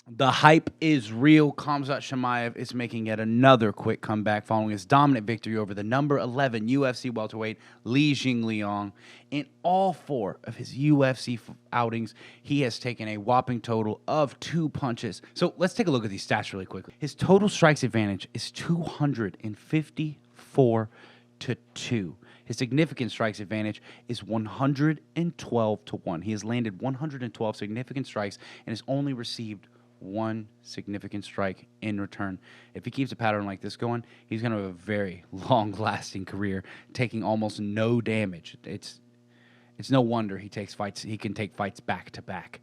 The hype is real. Khamzat Chimaev is making yet another quick comeback following his dominant victory over the number 11 UFC welterweight Li Jingliang. In all 4 of his UFC outings, he has taken a whopping total of 2 punches. So let's take a look at these stats really quickly. His total strikes advantage is 254 to 2. His significant strikes advantage is 112 to 1. He has landed 112 significant strikes and has only received 1 significant strike in return. If he keeps a pattern like this going, he's going to have a very long-lasting career, taking almost no damage. It's no wonder he takes fights. He can take fights back to back.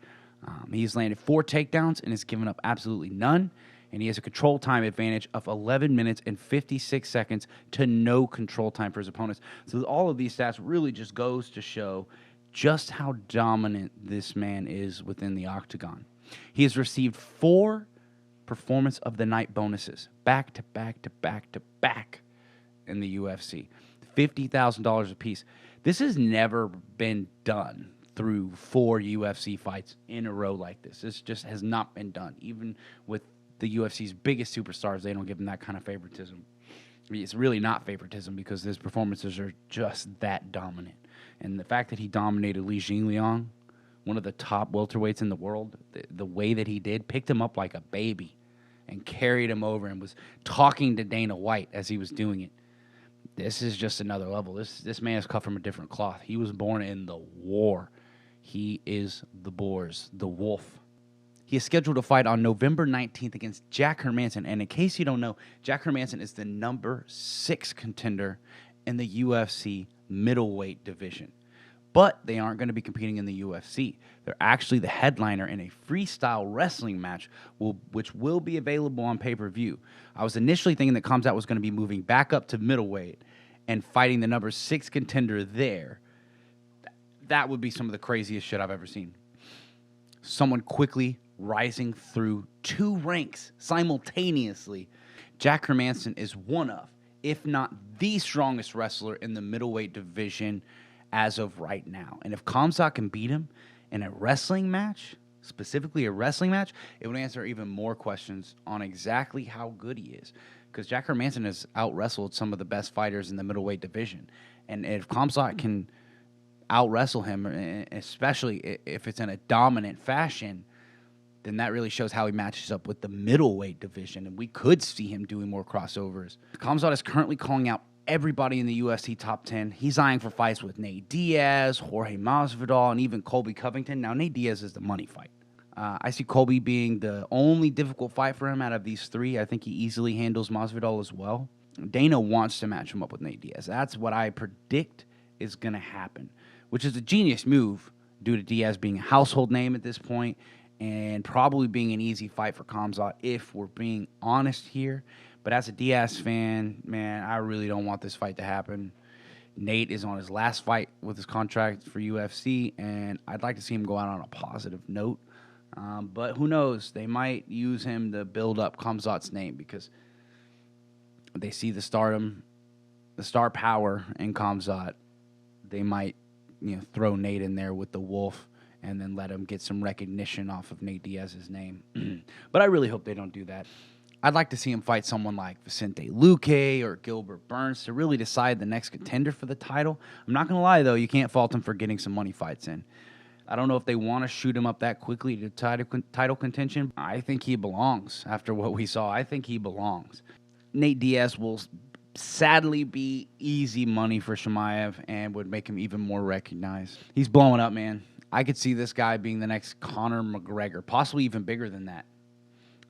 He's landed 4 takedowns and has given up absolutely none. And he has a control time advantage of 11 minutes and 56 seconds to no control time for his opponents. So all of these stats really just goes to show just how dominant this man is within the octagon. He has received 4 Performance of the Night bonuses back to back to back to back in the UFC. $50,000 apiece. This has never been done through 4 UFC fights in a row like this. This just has not been done. Even with the UFC's biggest superstars, they don't give them that kind of favoritism. I mean, it's really not favoritism because his performances are just that dominant. And the fact that he dominated Li Jingliang, one of the top welterweights in the world, the way that he did, picked him up like a baby and carried him over and was talking to Dana White as he was doing it. This is just another level. This man is cut from a different cloth. He was born in the war. He is the Boers, the Wolf. He is scheduled to fight on November 19th against Jack Hermansson. And in case you don't know, Jack Hermansson is the number 6 contender in the UFC middleweight division. But they aren't going to be competing in the UFC. They're actually the headliner in a freestyle wrestling match, which will be available on pay-per-view. I was initially thinking that Khamzat was going to be moving back up to middleweight and fighting the number 6 contender there. That would be some of the craziest shit I've ever seen. Someone quickly rising through 2 ranks simultaneously. Jack Hermansson is one of, if not the strongest wrestler in the middleweight division as of right now. And if Khamzat can beat him in a wrestling match, specifically a wrestling match, it would answer even more questions on exactly how good he is. Because Jack Hermansson has out-wrestled some of the best fighters in the middleweight division. And if Khamzat can out-wrestle him, especially if it's in a dominant fashion, then that really shows how he matches up with the middleweight division. And we could see him doing more crossovers. Khamzat is currently calling out everybody in the UFC top 10. He's eyeing for fights with Nate Diaz, Jorge Masvidal, and even Colby Covington. Now, Nate Diaz is the money fight. I see Colby being the only difficult fight for him out of these 3. I think he easily handles Masvidal as well. Dana wants to match him up with Nate Diaz. That's what I predict is going to happen, which is a genius move due to Diaz being a household name at this point and probably being an easy fight for Khamzat if we're being honest here. But as a Diaz fan, man, I really don't want this fight to happen. Nate is on his last fight with his contract for UFC, and I'd like to see him go out on a positive note. But who knows? They might use him to build up Khamzat's name because they see the stardom, the star power in Khamzat. They might, throw Nate in there with the Wolf and then let him get some recognition off of Nate Diaz's name. But I really hope they don't do that. I'd like to see him fight someone like Vicente Luque or Gilbert Burns to really decide the next contender for the title. I'm not going to lie, though. You can't fault him for getting some money fights in. I don't know if they want to shoot him up that quickly to title contention. I think he belongs after what we saw. I think he belongs. Nate Diaz will sadly be easy money for Chimaev and would make him even more recognized. He's blowing up, man. I could see this guy being the next Conor McGregor, possibly even bigger than that.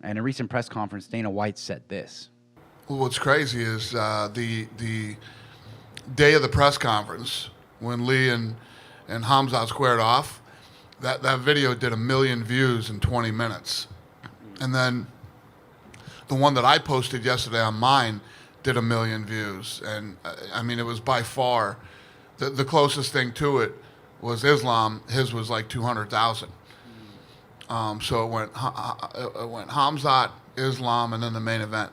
In a recent press conference, Dana White said this. Well, what's crazy is the day of the press conference when Lee and Khamzat squared off, that video did 1 million views in 20 minutes. And then the one that I posted yesterday on mine did 1 million views. And, it was by far the closest thing to it was Islam. His was like 200,000. So it went Khamzat, Islam, and then the main event.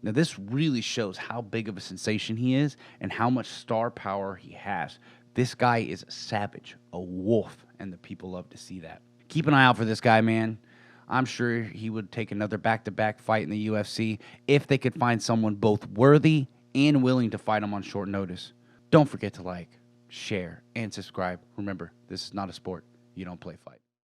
Now, this really shows how big of a sensation he is and how much star power he has. This guy is a savage, a wolf, and the people love to see that. Keep an eye out for this guy, man. I'm sure he would take another back-to-back fight in the UFC if they could find someone both worthy and willing to fight him on short notice. Don't forget to like, share, and subscribe. Remember, this is not a sport. You don't play fight.